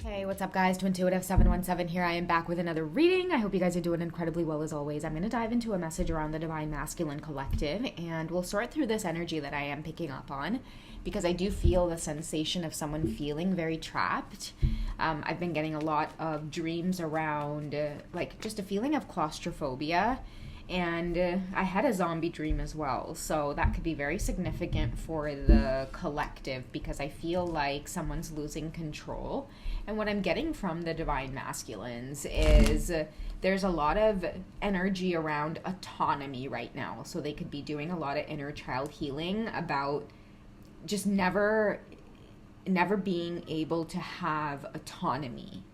Hey, what's up, guys? Twintuitive717 here. I am back with another reading. I hope you guys are doing incredibly well as always. I'm going to dive into a message around the Divine Masculine Collective, and we'll sort through this energy that I am picking up on because I do feel the sensation of someone feeling very trapped. I've been getting a lot of dreams around, like, just a feeling of claustrophobia. And I had a zombie dream as well, so that could be very significant for the collective because I feel like someone's losing control. And what I'm getting from the Divine Masculines is there's a lot of energy around autonomy right now. So they could be doing a lot of inner child healing about just never being able to have autonomy.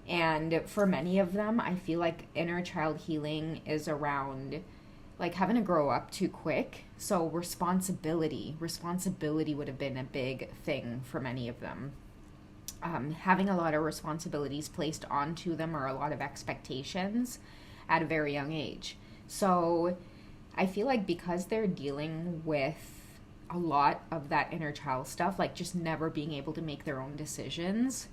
And for many of them, I feel like inner child healing is around like having to grow up too quick. So responsibility would have been a big thing for many of them. Having a lot of responsibilities placed onto them or a lot of expectations at a very young age. So I feel like because they're dealing with a lot of that inner child stuff, like just never being able to make their own decisions,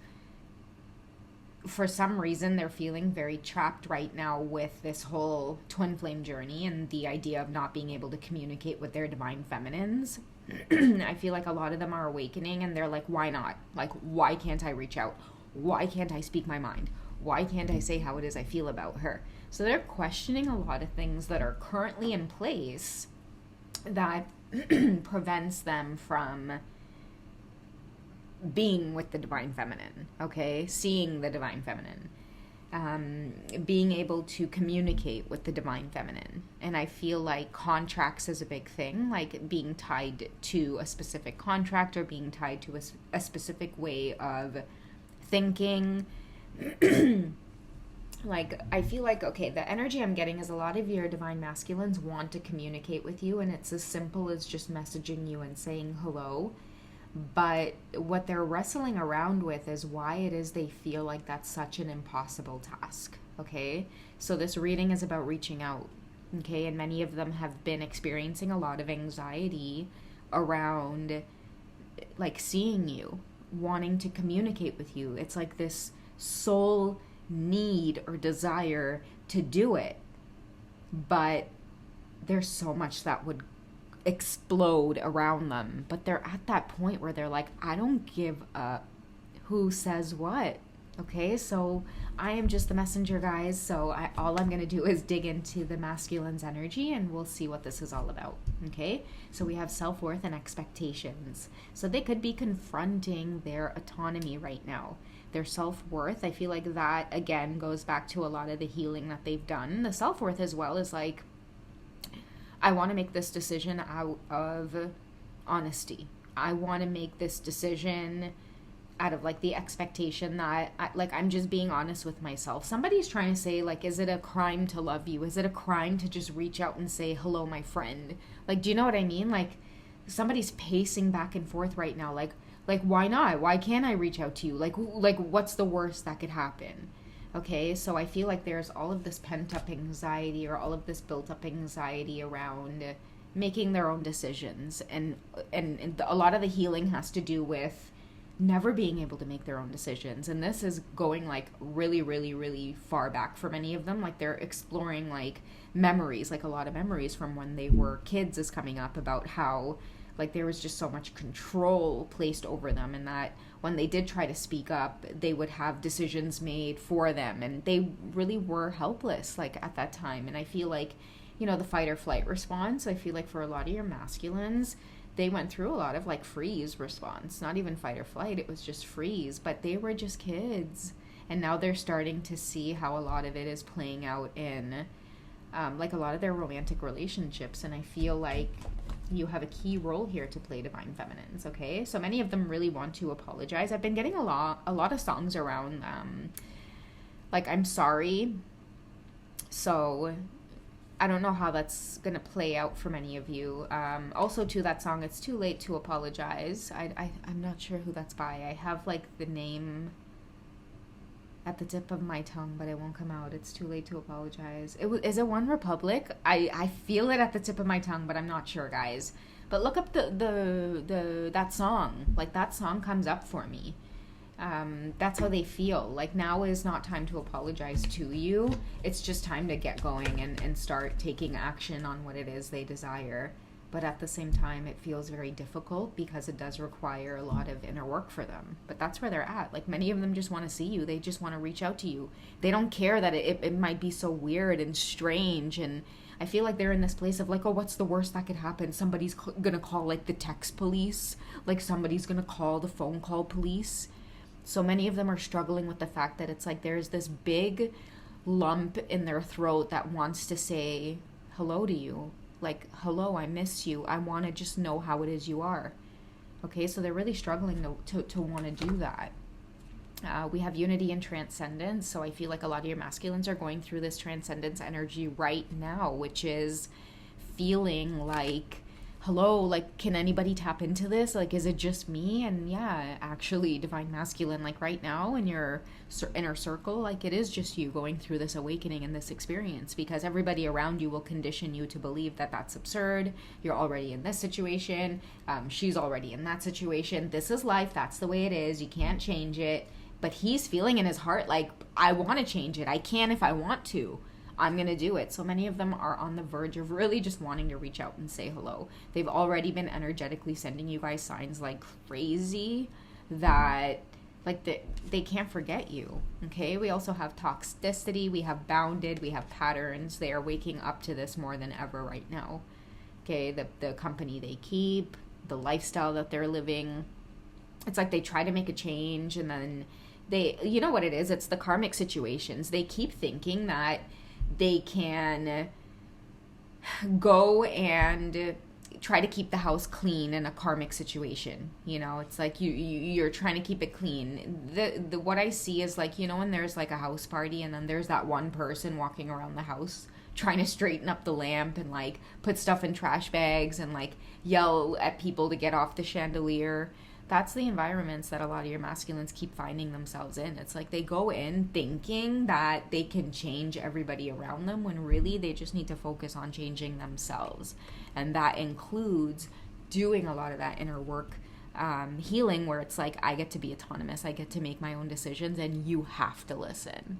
for some reason they're feeling very trapped right now with this whole twin flame journey and the idea of not being able to communicate with their divine feminines. I feel like a lot of them are awakening and they're like, why not? Like, why can't I reach out? Why can't I speak my mind? Why can't I say how it is I feel about her? So they're questioning a lot of things that are currently in place that prevents them from being with the divine feminine, okay? Seeing the divine feminine. Being able to communicate with the divine feminine. And I feel like contracts is a big thing, like being tied to a specific contract or being tied to a specific way of thinking. Like, I feel like, okay, the energy I'm getting is a lot of your divine masculines want to communicate with you, and it's as simple as just messaging you and saying hello. But what they're wrestling around with is why it is they feel like that's such an impossible task, okay? So this reading is about reaching out, okay? And many of them have been experiencing a lot of anxiety around, like, seeing you, wanting to communicate with you. It's like this soul need or desire to do it. But there's so much that would explode around them, but they're at that point where they're like, I don't give a who says what, okay? So I am just the messenger, guys. So all I'm gonna do is dig into the masculine's energy and we'll see what this is all about, okay? So we have self-worth and expectations. So they could be confronting their autonomy right now, their self-worth. I feel like that again goes back to a lot of the healing that they've done. The self-worth as well is like, I want to make this decision out of honesty. I want to make this decision out of like the expectation that I'm just being honest with myself. Somebody's trying to say, like, is it a crime to love you? Is it a crime to just reach out and say, hello, my friend? Like, do you know what I mean? Like, somebody's pacing back and forth right now. Like, why not? Why can't I reach out to you? Like, what's the worst that could happen? Okay, so I feel like there's all of this pent-up anxiety or all of this built-up anxiety around making their own decisions. And a lot of the healing has to do with never being able to make their own decisions. And this is going, like, really, really, really far back for many of them. Like, they're exploring, like, memories, like a lot of memories from when they were kids is coming up about how, like, there was just so much control placed over them, and that when they did try to speak up, they would have decisions made for them, and they really were helpless, like, at that time. And I feel like, you know, the fight or flight response, I feel like for a lot of your masculines, they went through a lot of, like, freeze response. Not even fight or flight, it was just freeze. But they were just kids, and now they're starting to see how a lot of it is playing out in, like, a lot of their romantic relationships. And I feel like you have a key role here to play, divine feminines, okay? So many of them really want to apologize. I've been getting a lot of songs around like, I'm sorry. So I don't know how that's gonna play out for many of you. Also, to that song, It's Too Late to Apologize. I'm not sure who that's by. I have, like, the name at the tip of my tongue, but it won't come out. It's Too Late to Apologize. Is it One Republic? I feel it at the tip of my tongue, but I'm not sure, guys. But look up the that song. Like, that song comes up for me. That's how they feel. Like, now is not time to apologize to you. It's just time to get going and start taking action on what it is they desire. But at the same time, it feels very difficult because it does require a lot of inner work for them. But that's where they're at. Like, many of them just want to see you. They just want to reach out to you. They don't care that it might be so weird and strange. And I feel like they're in this place of like, oh, what's the worst that could happen? Somebody's gonna call like the text police. Like, somebody's gonna call the phone call police. So many of them are struggling with the fact that it's like there's this big lump in their throat that wants to say hello to you. Like, hello, I miss you. I want to just know how it is you are. Okay, so they're really struggling to want to do that. We have unity and transcendence. So I feel like a lot of your masculines are going through this transcendence energy right now, which is feeling like, hello, like, can anybody tap into this? Like, is it just me? And yeah, actually, divine masculine, like right now in your inner circle, like, it is just you going through this awakening and this experience, because everybody around you will condition you to believe that that's absurd. You're already in this situation. She's already in that situation. This is life. That's the way it is. You can't change it. But he's feeling in his heart like, I want to change it. I can if I want to. I'm going to do it. So many of them are on the verge of really just wanting to reach out and say hello. They've already been energetically sending you guys signs like crazy that like they can't forget you. Okay. We also have toxicity. We have bounded. We have patterns. They are waking up to this more than ever right now. Okay. The company they keep, the lifestyle that they're living. It's like they try to make a change and then you know what it is? It's the karmic situations. They keep thinking that they can go and try to keep the house clean in a karmic situation. You know, it's like you're trying to keep it clean. The what I see is like, you know, when there's like a house party and then there's that one person walking around the house trying to straighten up the lamp and like put stuff in trash bags and like yell at people to get off the chandelier. That's the environments that a lot of your masculines keep finding themselves in. It's like they go in thinking that they can change everybody around them when really they just need to focus on changing themselves. And that includes doing a lot of that inner work, healing, where it's like, I get to be autonomous. I get to make my own decisions and you have to listen.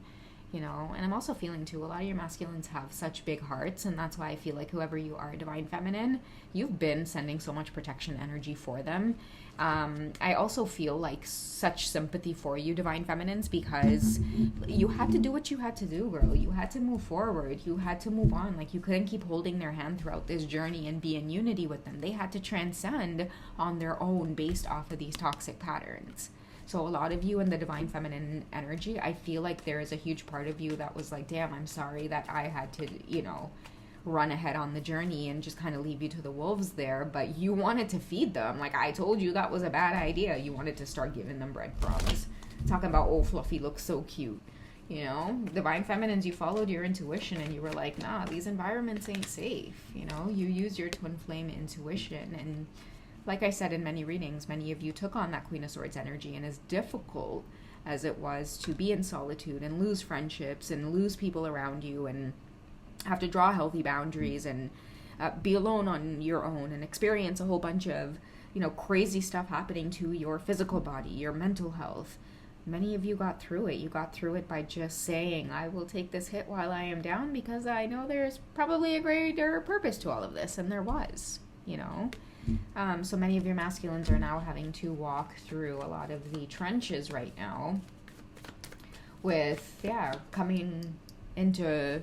You know, and I'm also feeling too, a lot of your masculines have such big hearts, and that's why I feel like whoever you are, divine feminine, you've been sending so much protection energy for them. I also feel like such sympathy for you, divine feminines, because you had to do what you had to do, girl. You had to move forward. You had to move on. Like, you couldn't keep holding their hand throughout this journey and be in unity with them. They had to transcend on their own based off of these toxic patterns. So a lot of you in the divine feminine energy, I feel like there is a huge part of you that was like, damn, I'm sorry that I had to, you know, run ahead on the journey and just kind of leave you to the wolves there. But you wanted to feed them. Like, I told you that was a bad idea. You wanted to start giving them breadcrumbs. Talking about, oh, Fluffy looks so cute. You know, divine feminines, you followed your intuition and you were like, nah, these environments ain't safe. You know, you use your twin flame intuition. And like I said in many readings, many of you took on that Queen of Swords energy, and as difficult as it was to be in solitude and lose friendships and lose people around you and have to draw healthy boundaries and be alone on your own and experience a whole bunch of, you know, crazy stuff happening to your physical body, your mental health. Many of you got through it. You got through it by just saying, I will take this hit while I am down because I know there's probably a greater purpose to all of this. And there was, you know. So many of your masculines are now having to walk through a lot of the trenches right now with, coming into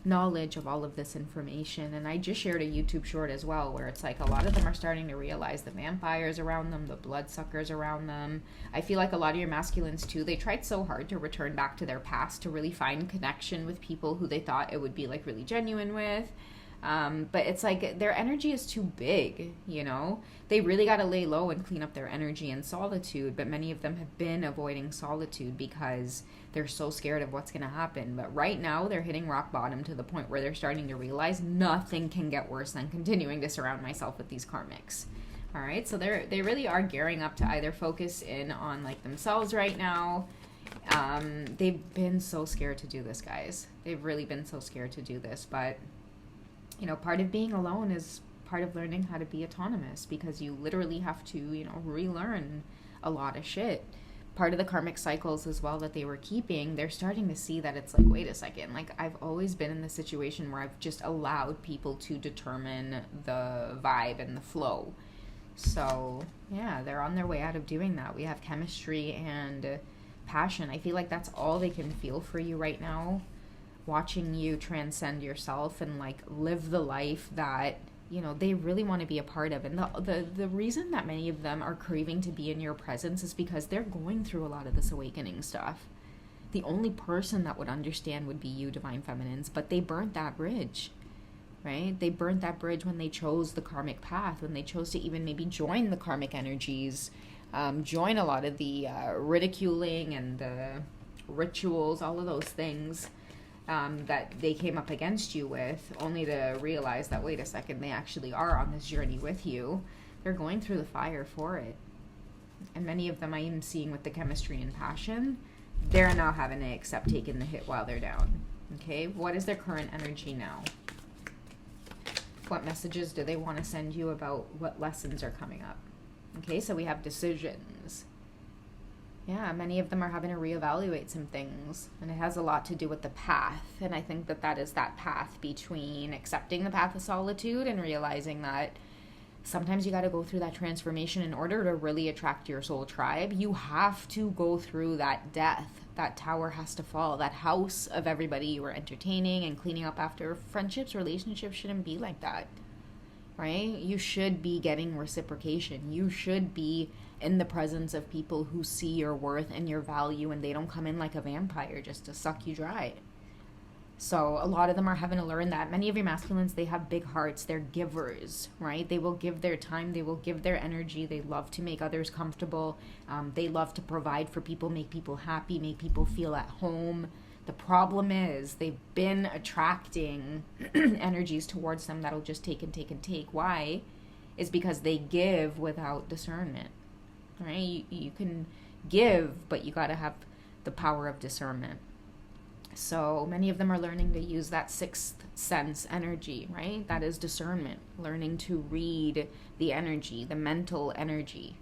knowledge of all of this information. And I just shared a YouTube short as well where it's like a lot of them are starting to realize the vampires around them, the bloodsuckers around them. I feel like a lot of your masculines too, they tried so hard to return back to their past to really find connection with people who they thought it would be like really genuine with. But it's like their energy is too big, you know? They really got to lay low and clean up their energy in solitude, but many of them have been avoiding solitude because they're so scared of what's going to happen. But right now, they're hitting rock bottom to the point where they're starting to realize nothing can get worse than continuing to surround myself with these karmics. All right, so they really are gearing up to either focus in on like themselves right now. They've been so scared to do this, guys. They've really been so scared to do this, but you know, part of being alone is part of learning how to be autonomous, because you literally have to, you know, relearn a lot of shit. Part of the karmic cycles as well that they were keeping, they're starting to see that it's like, wait a second, like I've always been in the situation where I've just allowed people to determine the vibe and the flow. So yeah, they're on their way out of doing that. We have chemistry and passion. I feel like that's all they can feel for you right now, watching you transcend yourself and like live the life that, you know, they really want to be a part of. And the reason that many of them are craving to be in your presence is because they're going through a lot of this awakening stuff. The only person that would understand would be you, Divine Feminines, but they burnt that bridge, right? They burnt that bridge when they chose the karmic path, when they chose to even maybe join the karmic energies, join a lot of the ridiculing and the rituals, all of those things that they came up against you with, only to realize that, wait a second, they actually are on this journey with you. They're going through the fire for it. And many of them I am seeing with the chemistry and passion, they're now having to accept taking the hit while they're down. Okay, what is their current energy now? What messages do they want to send you about what lessons are coming up? Okay, so we have decisions. Yeah, many of them are having to reevaluate some things, and it has a lot to do with the path. And I think that that is that path between accepting the path of solitude and realizing that sometimes you got to go through that transformation in order to really attract your soul tribe. You have to go through that death. That tower has to fall. That house of everybody you were entertaining and cleaning up after. Friendships, relationships shouldn't be like that, right? You should be getting reciprocation. You should be in the presence of people who see your worth and your value, and they don't come in like a vampire just to suck you dry. So a lot of them are having to learn that. Many of your masculines, they have big hearts. They're givers, right? They will give their time. They will give their energy. They love to make others comfortable. They love to provide for people, make people happy, make people feel at home. The problem is they've been attracting energies towards them that'll just take and take and take. Why? Is because they give without discernment, right? You can give, but you got to have the power of discernment. So many of them are learning to use that sixth sense energy, right? That is discernment, learning to read the energy, the mental energy,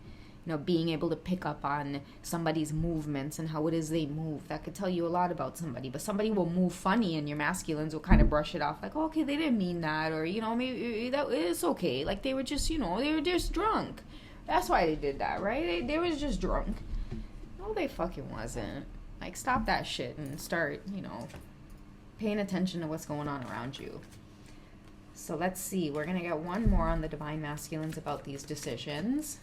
you know, being able to pick up on somebody's movements and how it is they move. That could tell you a lot about somebody. But somebody will move funny and your masculines will kind of brush it off like, oh, okay, they didn't mean that, or, you know, maybe that it's okay. Like they were just, you know, they were just drunk. That's why they did that, right? They was just drunk. No, they fucking wasn't. Like, stop that shit and start, you know, paying attention to what's going on around you. So let's see. We're going to get one more on the Divine Masculines about these decisions.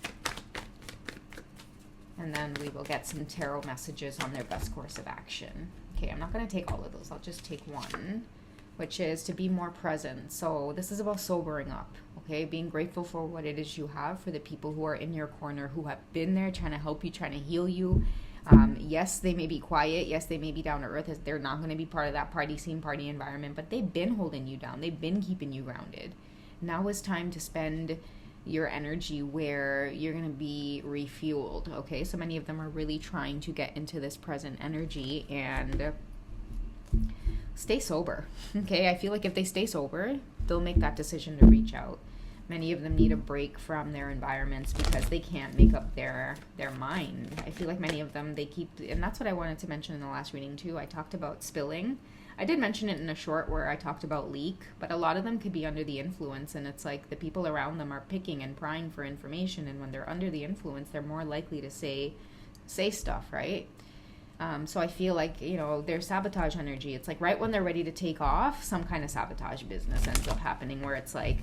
And then we will get some tarot messages on their best course of action. Okay, I'm not going to take all of those. I'll just take one, which is to be more present. So this is about sobering up, okay? Being grateful for what it is you have, for the people who are in your corner, who have been there trying to help you, trying to heal you. Yes, they may be quiet. Yes, they may be down to earth. They're not going to be part of that party scene, party environment, but they've been holding you down. They've been keeping you grounded. Now is time to spend your energy where you're going to be refueled, okay? So many of them are really trying to get into this present energy and stay sober, okay? I feel like if they stay sober, they'll make that decision to reach out. Many of them need a break from their environments because they can't make up their mind. I feel like many of them, they keep, and that's what I wanted to mention in the last reading too. I talked about spilling. I did mention it in a short where I talked about leak, but a lot of them could be under the influence, and it's like the people around them are picking and prying for information, and when they're under the influence, they're more likely to say stuff, right? So I feel like, you know, their sabotage energy, it's like right when they're ready to take off, some kind of sabotage business ends up happening where it's like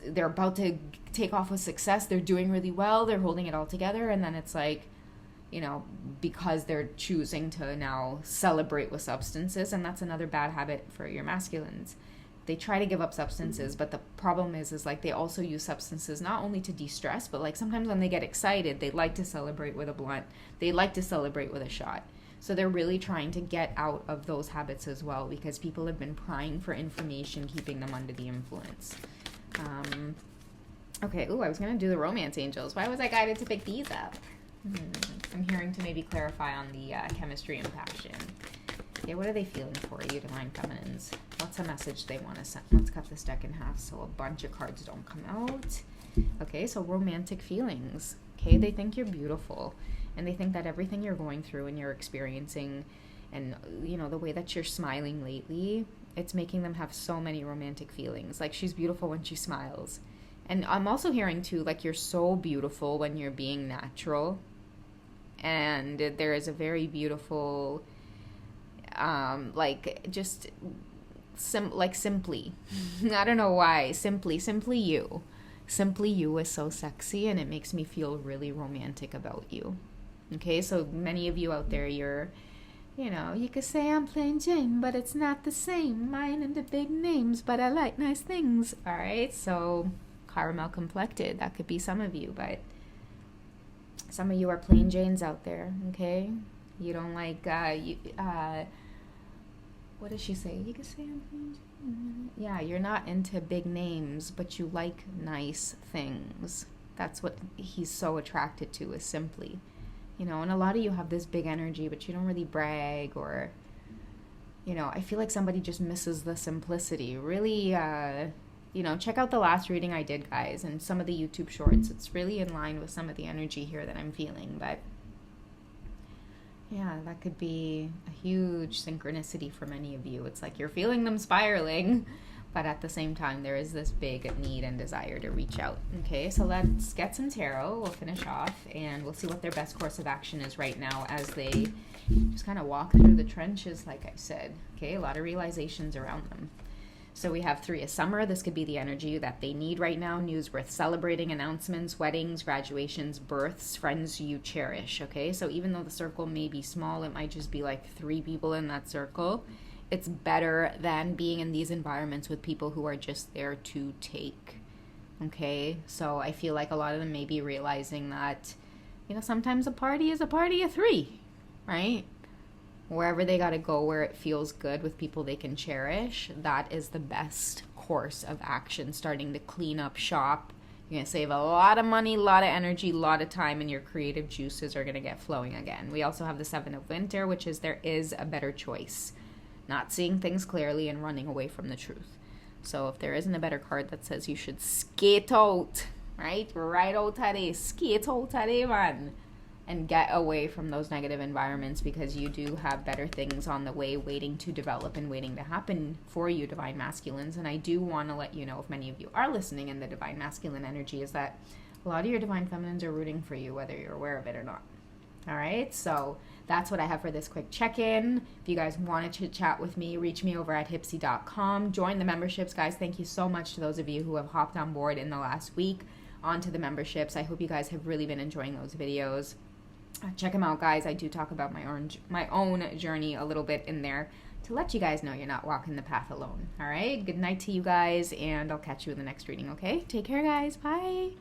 they're about to take off with success, they're doing really well, they're holding it all together, and then it's like, you know, because they're choosing to now celebrate with substances, and that's another bad habit for your masculines. They try to give up substances, but the problem is like they also use substances not only to de-stress, but like sometimes when they get excited, they like to celebrate with a blunt. They like to celebrate with a shot. So they're really trying to get out of those habits as well because people have been prying for information, keeping them under the influence. Okay, I was going to do the romance angels. Why was I guided to pick these up? I'm hearing to maybe clarify on the chemistry and passion. Okay, what are they feeling for you, Divine Feminines? What's a message they want to send? Let's cut this deck in half so a bunch of cards don't come out. Okay, so romantic feelings. Okay, they think you're beautiful, and they think that everything you're going through and you're experiencing, and you know, the way that you're smiling lately, it's making them have so many romantic feelings. Like, she's beautiful when she smiles. And I'm also hearing too, like, you're so beautiful when you're being natural. And there is a very beautiful, like, just simply. I don't know why. Simply you. Simply you is so sexy, and it makes me feel really romantic about you. Okay, so many of you out there, you're, you know, you could say I'm plain Jane, but it's not the same. Mine and the big names, but I like nice things. All right, so caramel complected, that could be some of you, but some of you are plain Janes out there. Okay, you don't like what does she say? You could say I'm plain Jane. Yeah, you're not into big names, but you like nice things. That's what he's so attracted to, is simply. You know, and a lot of you have this big energy, but you don't really brag, or, you know, I feel like somebody just misses the simplicity. Really, you know, check out the last reading I did, guys, and some of the YouTube shorts. It's really in line with some of the energy here that I'm feeling, but yeah, that could be a huge synchronicity for many of you. It's like you're feeling them spiraling, but at the same time, there is this big need and desire to reach out. Okay, so let's get some tarot. We'll finish off, and we'll see what their best course of action is right now as they just kind of walk through the trenches, like I said. Okay, a lot of realizations around them. So we have 3 of Summer. This could be the energy that they need right now. News worth celebrating, announcements, weddings, graduations, births, friends you cherish. Okay, so even though the circle may be small, it might just be like 3 people in that circle. It's better than being in these environments with people who are just there to take. Okay, so I feel like a lot of them may be realizing that, you know, sometimes a party is a party of 3, right? Wherever they got to go, where it feels good with people they can cherish, that is the best course of action. Starting to clean up shop. You're going to save a lot of money, a lot of energy, a lot of time, and your creative juices are going to get flowing again. We also have the 7 of Winter, which is there is a better choice. Not seeing things clearly and running away from the truth. So if there isn't a better card that says you should skate out, right? Right out today, skate out today, man. And get away from those negative environments, because you do have better things on the way waiting to develop and waiting to happen for you, Divine Masculines. And I do want to let you know, if many of you are listening in the Divine Masculine energy, is that a lot of your Divine Feminines are rooting for you, whether you're aware of it or not. All right, so that's what I have for this quick check-in. If you guys wanted to chat with me, reach me over at hipsy.com. Join the memberships, guys. Thank you so much to those of you who have hopped on board in the last week onto the memberships. I hope you guys have really been enjoying those videos. Check them out, guys. I do talk about my own journey a little bit in there to let you guys know you're not walking the path alone. All right, good night to you guys, and I'll catch you in the next reading, okay? Take care, guys. Bye.